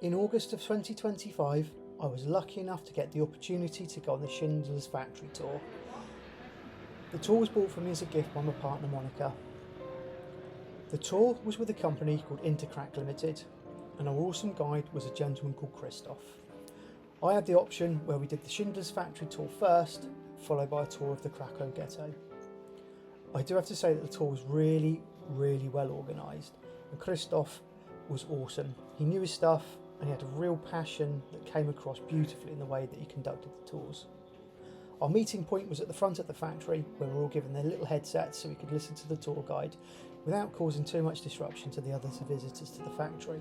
In August of 2025, I was lucky enough to get the opportunity to go on the Schindler's factory tour. The tour was bought for me as a gift by my partner Monica. The tour was with a company called InterCrac Limited, and our awesome guide was a gentleman called Christoph. I had the option where we did the Schindler's factory tour first, followed by a tour of the Krakow ghetto. I do have to say that the tour was really well organised, and Christoph was awesome. He knew his stuff and he had a real passion that came across beautifully in the way that he conducted the tours. Our meeting point was at the front of the factory, where we were all given their little headsets so we could listen to the tour guide without causing too much disruption to the other visitors to the factory.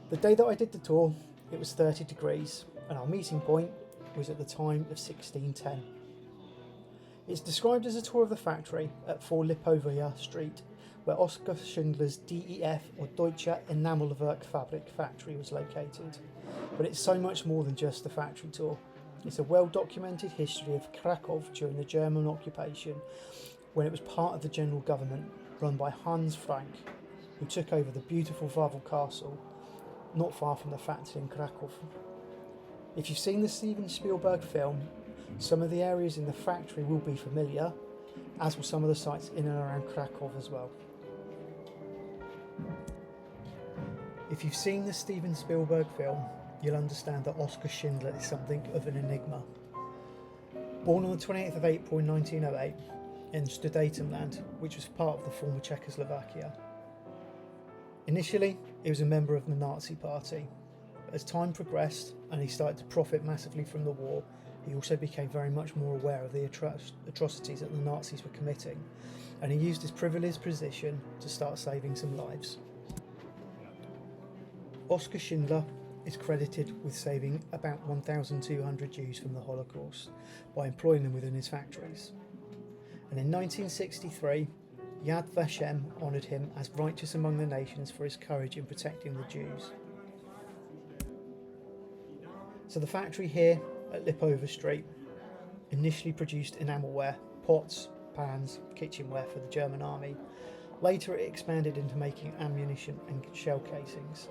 The day that I did the tour, it was 30 degrees and our meeting point was at the time of 1610. It's described as a tour of the factory at 4 Lipowa Street, where Oskar Schindler's DEF or Deutsche Enamelwerk Fabrik factory was located. But it's so much more than just the factory tour. It's a well-documented history of Krakow during the German occupation, when it was part of the general government run by Hans Frank, who took over the beautiful Wawel Castle, not far from the factory in Krakow. If you've seen the Steven Spielberg film, some of the areas in the factory will be familiar, as will some of the sites in and around Krakow as well. If you've seen the Steven Spielberg film, you'll understand that Oskar Schindler is something of an enigma. Born on the 28th of April in 1908 in Sudetenland, which was part of the former Czechoslovakia. Initially, he was a member of the Nazi Party. As time progressed and he started to profit massively from the war, he also became very much more aware of the atrocities that the Nazis were committing, and he used his privileged position to start saving some lives. Oskar Schindler is credited with saving about 1,200 Jews from the Holocaust by employing them within his factories. And in 1963, Yad Vashem honoured him as righteous among the nations for his courage in protecting the Jews. So the factory here at Lipowa Street initially produced enamelware, pots, pans, kitchenware for the German army. Later it expanded into making ammunition and shell casings.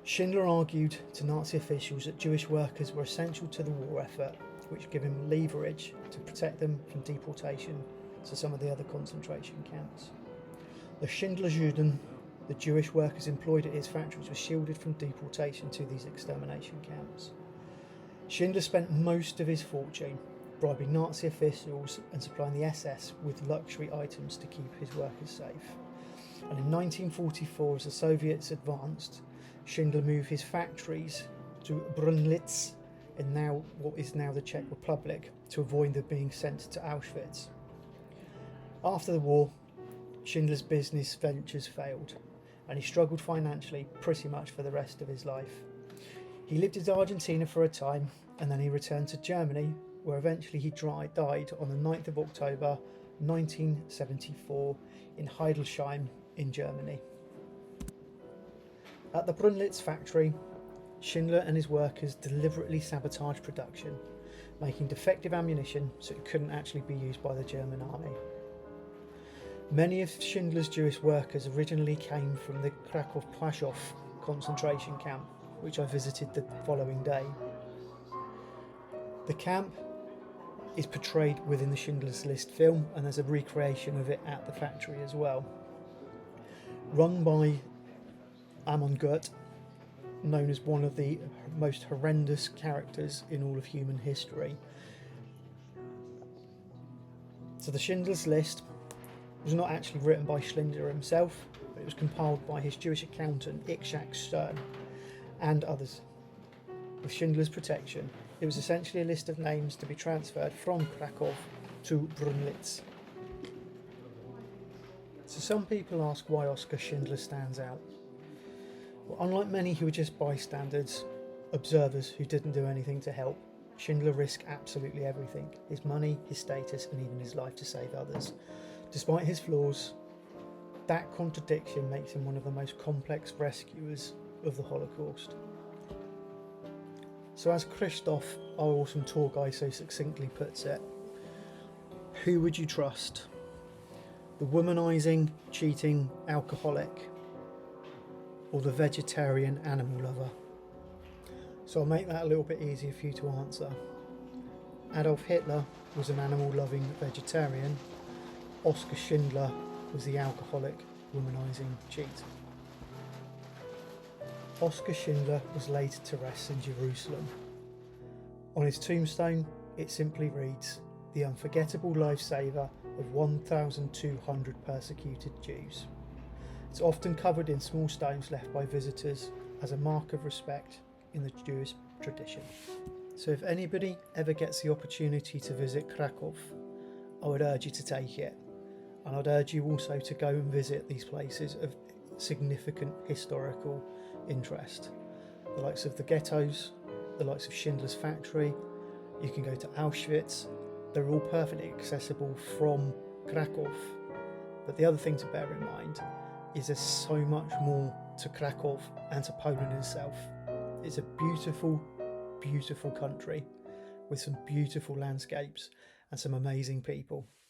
Schindler argued to Nazi officials that Jewish workers were essential to the war effort, which gave him leverage to protect them from deportation to some of the other concentration camps. The Schindler-Juden, the Jewish workers employed at his factories, were shielded from deportation to these extermination camps. Schindler spent most of his fortune bribing Nazi officials and supplying the SS with luxury items to keep his workers safe. And in 1944, as the Soviets advanced, Schindler moved his factories to Brunlitz in what is now the Czech Republic to avoid them being sent to Auschwitz. After the war, Schindler's business ventures failed and he struggled financially pretty much for the rest of his life. He lived in Argentina for a time and then he returned to Germany, where eventually he died on the 9th of October 1974 in Hildesheim in Germany. At the Brunlitz factory, Schindler and his workers deliberately sabotaged production, making defective ammunition so it couldn't actually be used by the German army. Many of Schindler's Jewish workers originally came from the Krakòw-Płazow concentration camp, which I visited the following day. The camp is portrayed within the Schindler's List film, and there's a recreation of it at the factory as well. Run by Amon Gurt, known as one of the most horrendous characters in all of human history. So the Schindler's List was not actually written by Schindler himself, but it was compiled by his Jewish accountant Itzhak Stern and others. With Schindler's protection, it was essentially a list of names to be transferred from Krakow to Brunlitz. So some people ask why Oskar Schindler stands out. Well, unlike many who were just bystanders, observers who didn't do anything to help, Schindler risked absolutely everything, his money, his status and even his life to save others. Despite his flaws, that contradiction makes him one of the most complex rescuers of the Holocaust. So as Christoph, our awesome tour guide, so succinctly puts it, who would you trust? The womanising, cheating alcoholic, or the vegetarian animal lover? So I'll make that a little bit easier for you to answer. Adolf Hitler was an animal-loving vegetarian. Oskar Schindler was the alcoholic, womanising cheat. Oskar Schindler was laid to rest in Jerusalem. On his tombstone, it simply reads, "The unforgettable lifesaver of 1,200 persecuted Jews." It's often covered in small stones left by visitors as a mark of respect in the Jewish tradition. So if anybody ever gets the opportunity to visit Krakow, I would urge you to take it. And I'd urge you also to go and visit these places of significant historical interest. The likes of the ghettos, the likes of Schindler's factory. You can go to Auschwitz. They're all perfectly accessible from Krakow. But the other thing to bear in mind is there's so much more to Krakow and to Poland itself. It's a beautiful, beautiful country with some beautiful landscapes and some amazing people.